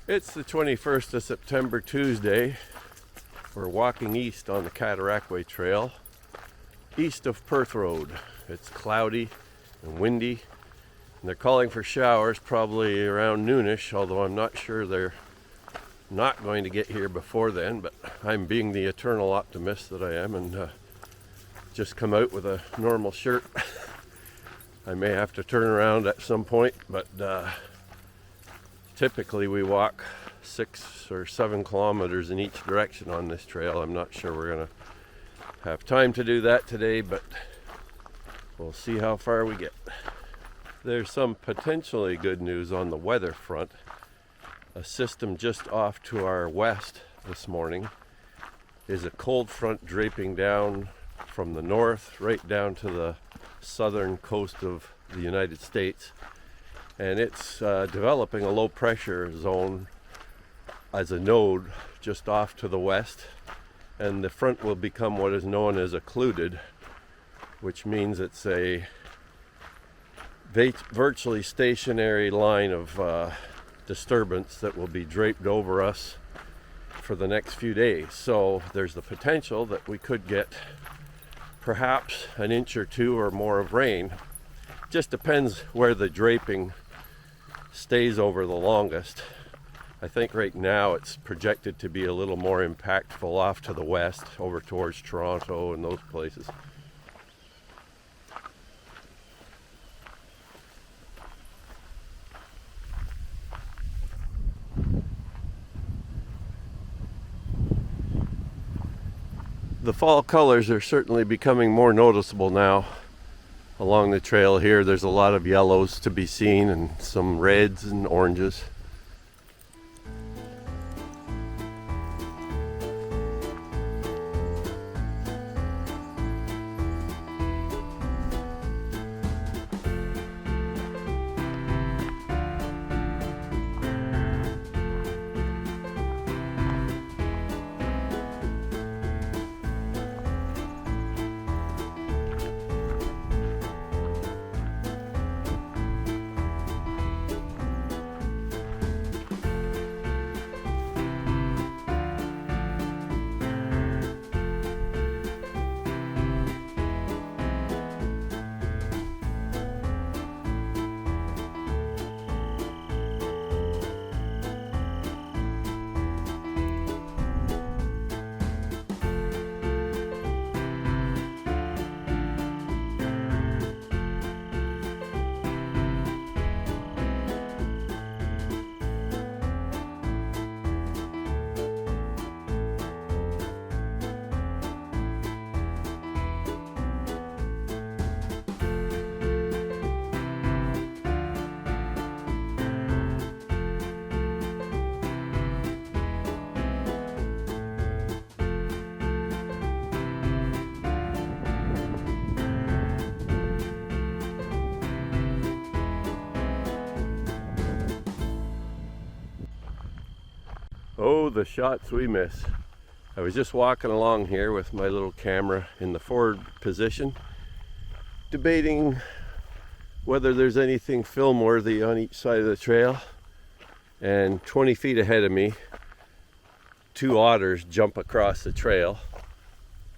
It's the 21st of September, Tuesday. We're walking east on the Cataraqui Trail, east of Perth Road. It's cloudy and windy, and they're calling for showers probably around noonish, although I'm not sure they're not going to get here before then, but I'm being the eternal optimist that I am and just come out with a normal shirt. I may have to turn around at some point, but typically we walk 6 or 7 kilometers in each direction on this trail. I'm not sure we're going to have time to do that today, but we'll see how far we get. There's some potentially good news on the weather front. A system just off to our west this morning is a cold front draping down from the north right down to the southern coast of the United States. And it's developing a low pressure zone as a node just off to the west, and the front will become what is known as occluded, which means it's a virtually stationary line of disturbance that will be draped over us for the next few days. So there's the potential that we could get perhaps an inch or two or more of rain. Just depends where the draping stays over the longest. I think right now it's projected to be a little more impactful off to the west, over towards Toronto and those places. The fall colors are certainly becoming more noticeable now. Along the trail here, there's a lot of yellows to be seen and some reds and oranges. Oh, the shots we miss. I was just walking along here with my little camera in the forward position, debating whether there's anything film worthy on each side of the trail, and 20 feet ahead of me, 2 otters jump across the trail,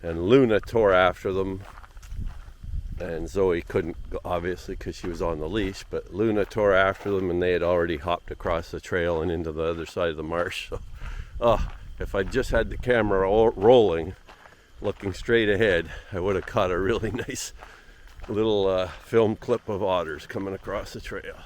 and Luna tore after them, and Zoe couldn't, obviously, because she was on the leash, but Luna tore after them and they had already hopped across the trail and into the other side of the marsh. So, if I just had the camera rolling, looking straight ahead, I would have caught a really nice little film clip of otters coming across the trail.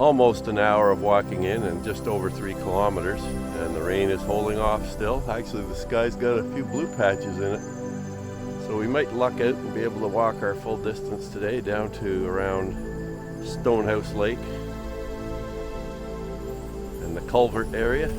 almost an hour of walking in and just over 3 kilometers, and the rain is holding off still. Actually, the sky's got a few blue patches in it, so we might luck out and be able to walk our full distance today down to around Stonehouse Lake and the culvert area.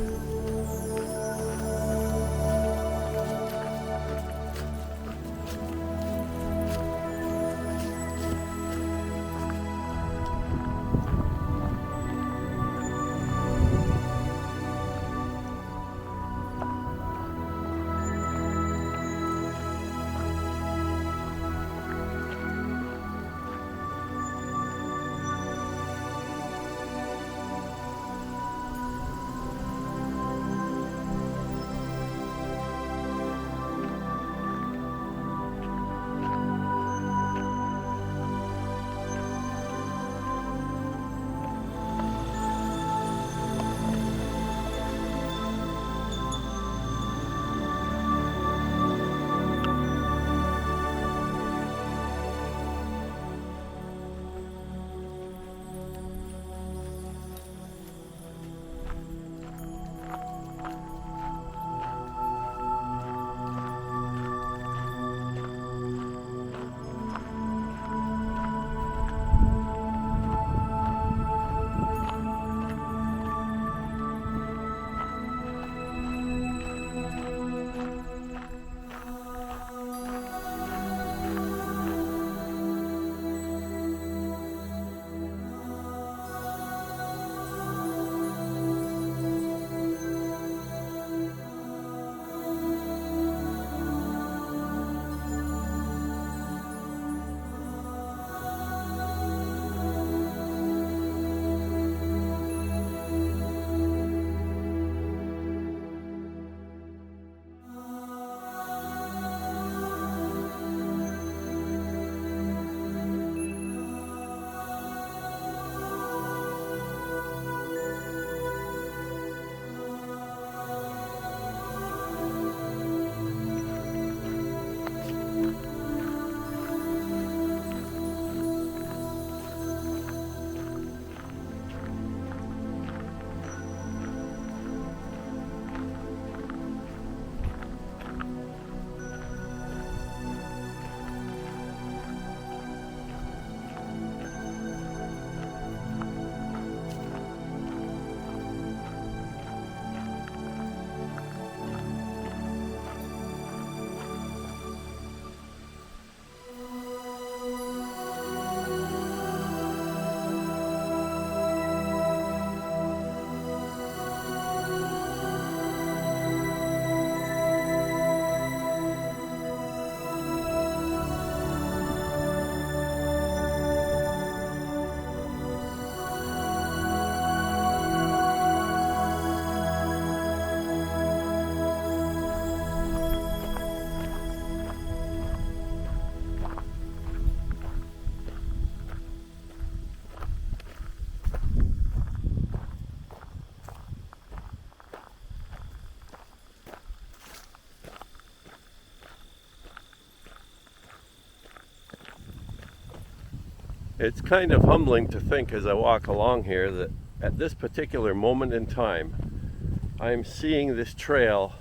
It's kind of humbling to think as I walk along here that at this particular moment in time, I'm seeing this trail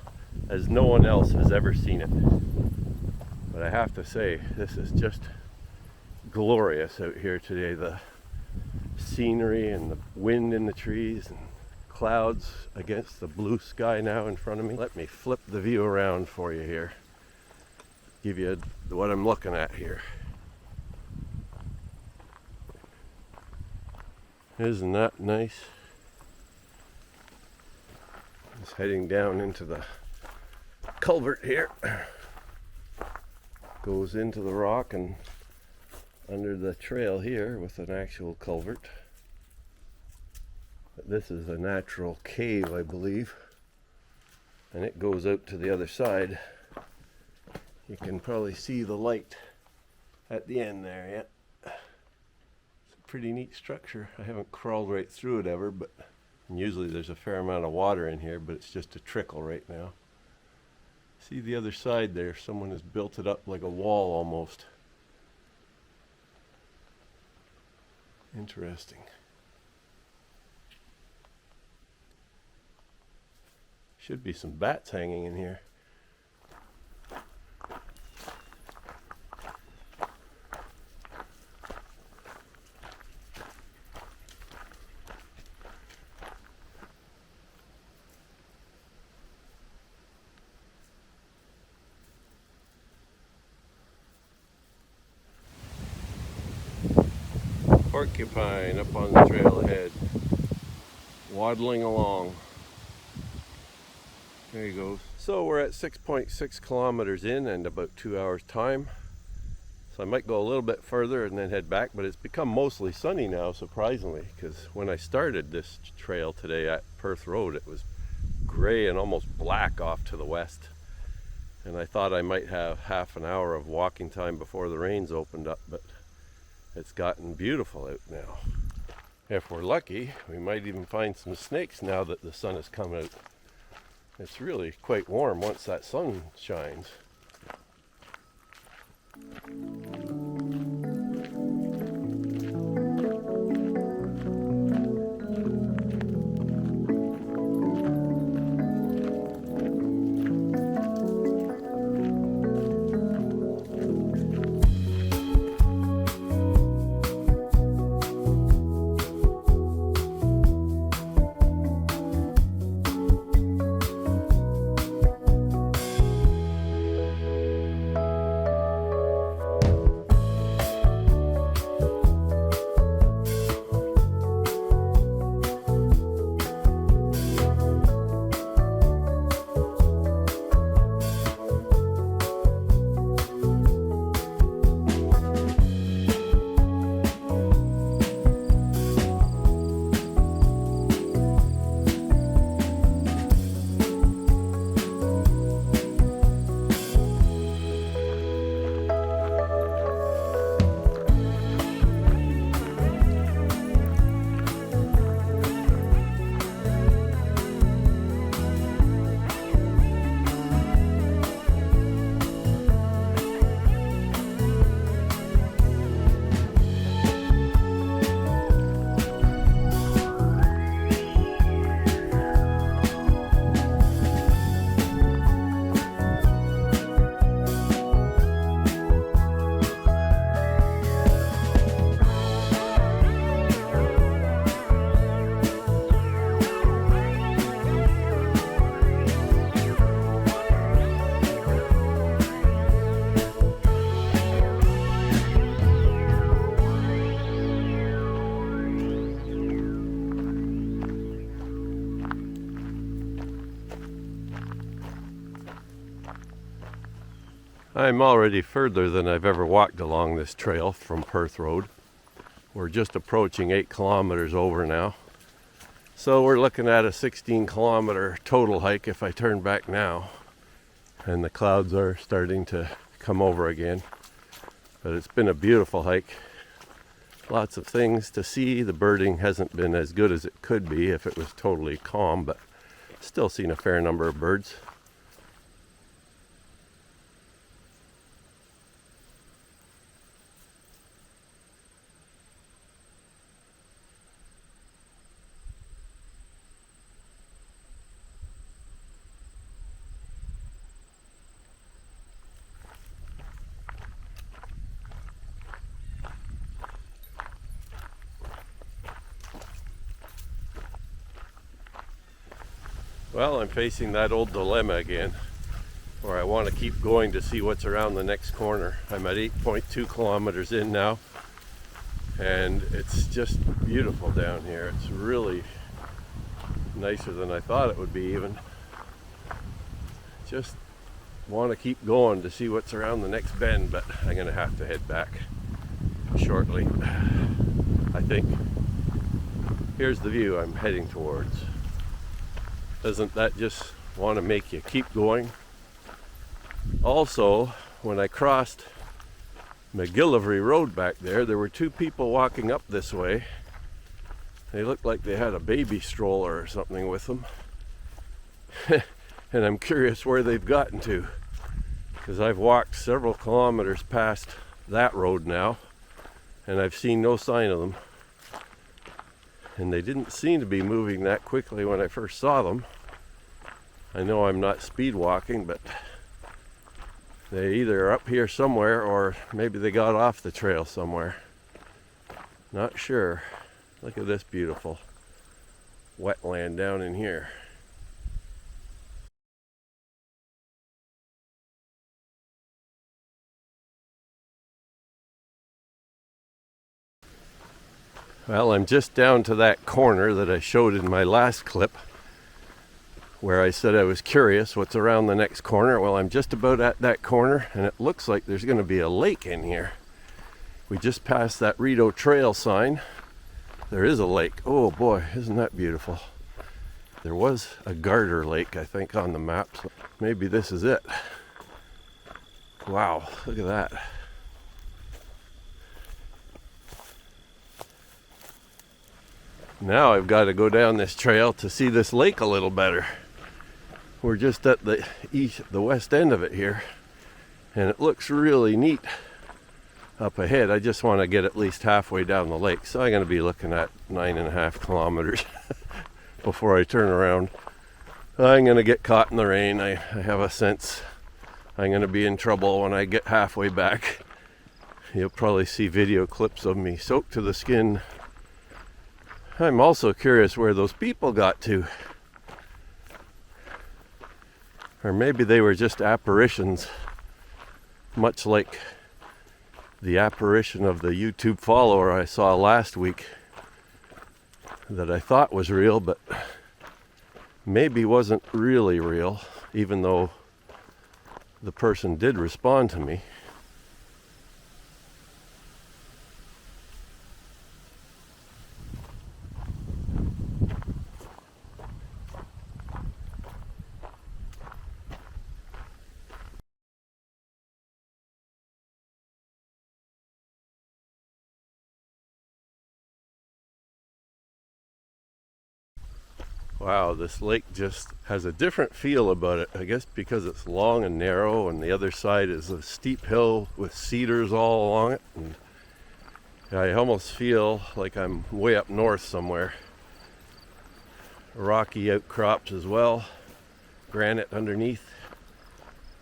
as no one else has ever seen it. But I have to say, this is just glorious out here today. The scenery and the wind in the trees and clouds against the blue sky now in front of me. Let me flip the view around for you here. Give you what I'm looking at here. Isn't that nice? Just heading down into the culvert here. Goes into the rock and under the trail here with an actual culvert. But this is a natural cave, I believe. And it goes out to the other side. You can probably see the light at the end there, yeah. Pretty neat structure. I haven't crawled right through it ever, but usually there's a fair amount of water in here, but it's just a trickle right now. See the other side there, someone has built it up like a wall almost. Interesting. Should be some bats hanging in here. Porcupine up on the trail ahead, waddling along. There he goes. So we're at 6.6 kilometers in and about 2 hours time. So I might go a little bit further and then head back, but it's become mostly sunny now, surprisingly, because when I started this trail today at Perth Road, it was gray and almost black off to the west. And I thought I might have half an hour of walking time before the rains opened up, but it's gotten beautiful out now. If we're lucky, we might even find some snakes now that the sun has come out. It's really quite warm once that sun shines. I'm already further than I've ever walked along this trail from Perth Road. We're just approaching 8 kilometers over now. So we're looking at a 16-kilometer total hike if I turn back now. And the clouds are starting to come over again. But it's been a beautiful hike. Lots of things to see. The birding hasn't been as good as it could be if it was totally calm, but still seen a fair number of birds. Well, I'm facing that old dilemma again, where I want to keep going to see what's around the next corner. I'm at 8.2 kilometers in now, and it's just beautiful down here. It's really nicer than I thought it would be even. Just want to keep going to see what's around the next bend, but I'm going to have to head back shortly, I think. Here's the view I'm heading towards. Doesn't that just want to make you keep going? Also, when I crossed McGillivray Road back there, there were two people walking up this way. They looked like they had a baby stroller or something with them. And I'm curious where they've gotten to, because I've walked several kilometers past that road now, and I've seen no sign of them. And they didn't seem to be moving that quickly when I first saw them. I know I'm not speed walking, but they either are up here somewhere or maybe they got off the trail somewhere. Not sure. Look at this beautiful wetland down in here. Well, I'm just down to that corner that I showed in my last clip where I said I was curious what's around the next corner. Well, I'm just about at that corner and it looks like there's going to be a lake in here. We just passed that Rideau Trail sign. There is a lake. Oh boy, isn't that beautiful. There was a Garter Lake, I think, on the map. So maybe this is it. Wow, look at that. Now I've got to go down this trail to see this lake a little better. We're just at the west end of it here, and it looks really neat up ahead. I just want to get at least halfway down the lake, so I'm going to be looking at 9.5 kilometers before I turn around. I'm going to get caught in the rain. I have a sense I'm going to be in trouble when I get halfway back. You'll probably see video clips of me soaked to the skin. I'm also curious where those people got to. Or maybe they were just apparitions, much like the apparition of the YouTube follower I saw last week that I thought was real, but maybe wasn't really real, even though the person did respond to me. Wow, this lake just has a different feel about it. I guess because it's long and narrow, and the other side is a steep hill with cedars all along it. And I almost feel like I'm way up north somewhere. Rocky outcrops as well, granite underneath.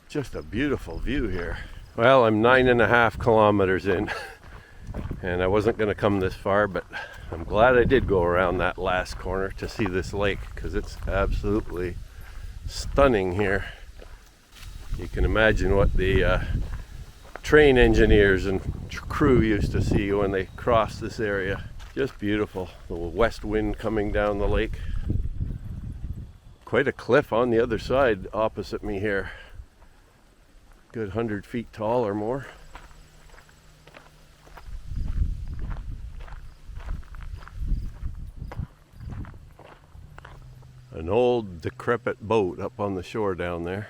Just a beautiful view here. Well, I'm 9.5 kilometers in, and I wasn't going to come this far, but I'm glad I did go around that last corner to see this lake, because it's absolutely stunning here. You can imagine what the train engineers and crew used to see when they crossed this area. Just beautiful. The west wind coming down the lake. Quite a cliff on the other side opposite me here. Good 100 feet tall or more. An old decrepit boat up on the shore down there.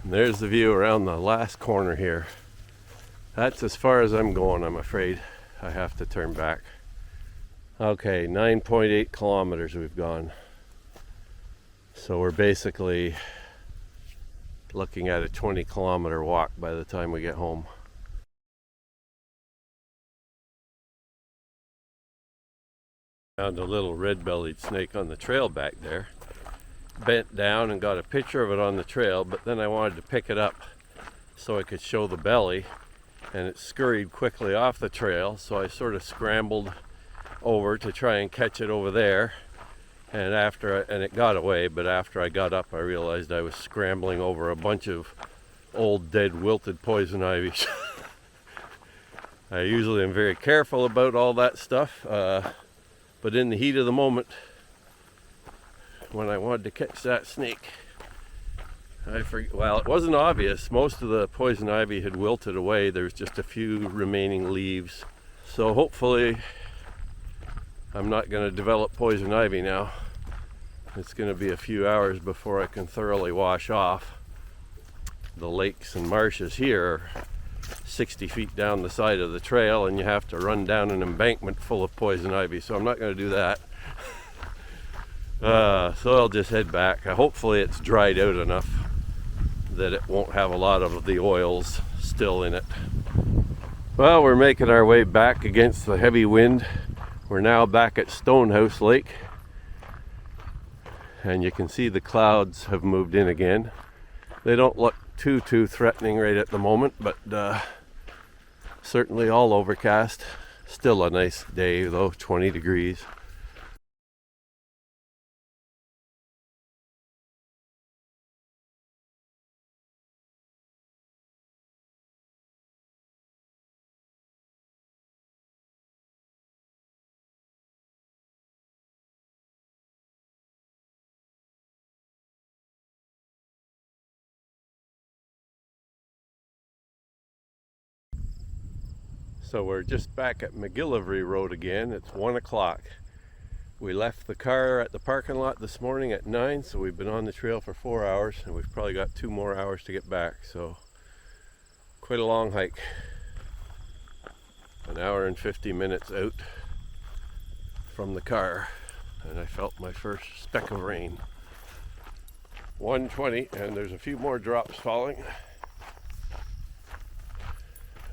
And there's the view around the last corner here. That's as far as I'm going, I'm afraid. I have to turn back. Okay, 9.8 kilometers we've gone. So we're basically looking at a 20-kilometer walk by the time we get home. Found a little red-bellied snake on the trail back there. Bent down and got a picture of it on the trail, but then I wanted to pick it up so I could show the belly, and it scurried quickly off the trail, so I sort of scrambled over to try and catch it over there, and it got away, but after I got up I realized I was scrambling over a bunch of old dead wilted poison ivy. I usually am very careful about all that stuff, but in the heat of the moment, when I wanted to catch that snake, well, it wasn't obvious. Most of the poison ivy had wilted away. There's just a few remaining leaves. So hopefully I'm not going to develop poison ivy now. It's going to be a few hours before I can thoroughly wash off. The lakes and marshes here are 60 feet down the side of the trail, and you have to run down an embankment full of poison ivy, so I'm not going to do that. So I'll just head back. Hopefully it's dried out enough that it won't have a lot of the oils still in it. Well, we're making our way back against the heavy wind. We're now back at Stonehouse Lake, and you can see the clouds have moved in again. They don't look too threatening right at the moment, but certainly all overcast. Still a nice day though, 20 degrees. So we're just back at McGillivray Road again. It's 1 o'clock. We left the car at the parking lot this morning at 9, so we've been on the trail for 4 hours, and we've probably got 2 more hours to get back. So quite a long hike. An hour and 50 minutes out from the car, and I felt my first speck of rain. 1:20, and there's a few more drops falling.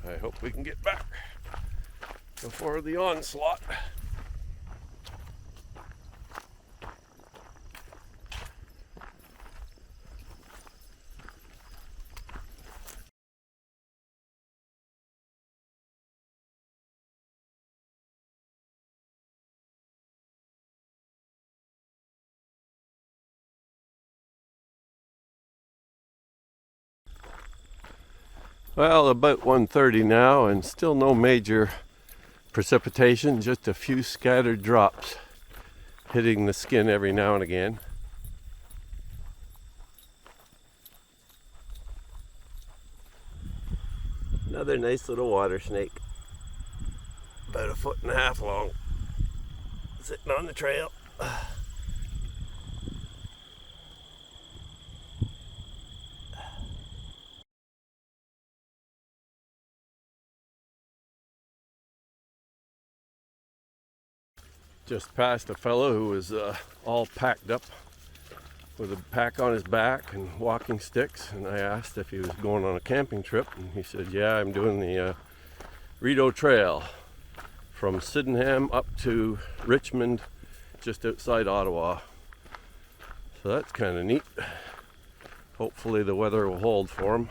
I hope we can get back before the onslaught. Well, about 1:30 now, and still no major precipitation, just a few scattered drops hitting the skin every now and again. Another nice little water snake, about 1.5 feet long, sitting on the trail. Just passed a fellow who was all packed up with a pack on his back and walking sticks, and I asked if he was going on a camping trip, and he said, yeah, I'm doing the Rideau Trail from Sydenham up to Richmond, just outside Ottawa. So that's kind of neat. Hopefully the weather will hold for him.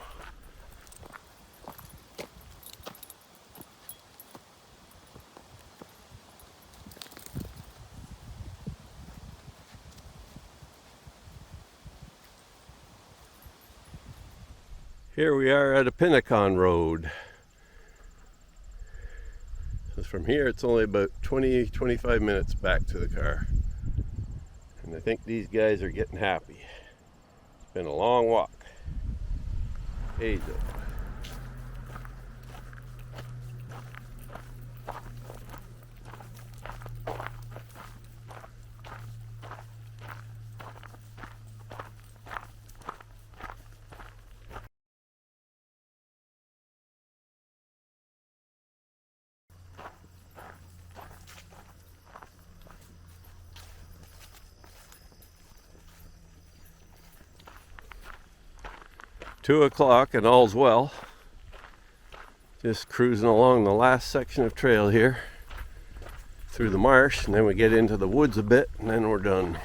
Here we are at a Pinnacon Road. So from here it's only about 20-25 minutes back to the car. And I think these guys are getting happy. It's been a long walk. Hey, 2 o'clock and all's well. Just cruising along the last section of trail here through the marsh, and then we get into the woods a bit, and then we're done.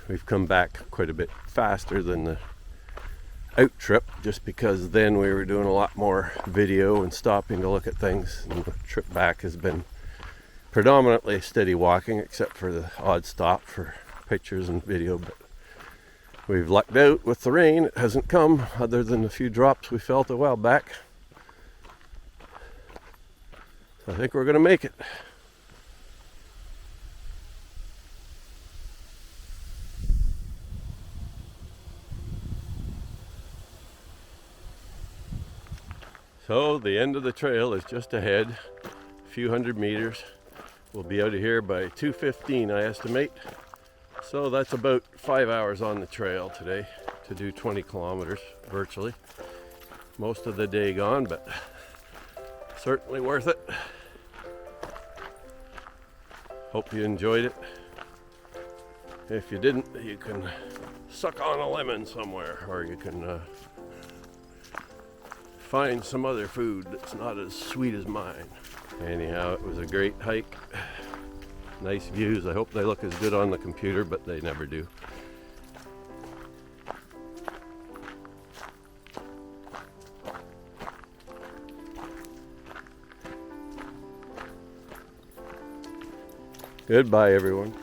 We've come back quite a bit faster than the out trip, just because then we were doing a lot more video and stopping to look at things, and the trip back has been predominantly steady walking, except for the odd stop for pictures and video. But we've lucked out with the rain. It hasn't come, other than a few drops we felt a while back. So I think we're going to make it. So the end of the trail is just ahead, a few hundred meters. We'll be out of here by 2:15, I estimate. So that's about 5 hours on the trail today to do 20 kilometers virtually. Most of the day gone, but certainly worth it. Hope you enjoyed it. If you didn't, you can suck on a lemon somewhere, or you can find some other food that's not as sweet as mine. Anyhow, it was a great hike. Nice views. I hope they look as good on the computer, but they never do. Goodbye, everyone.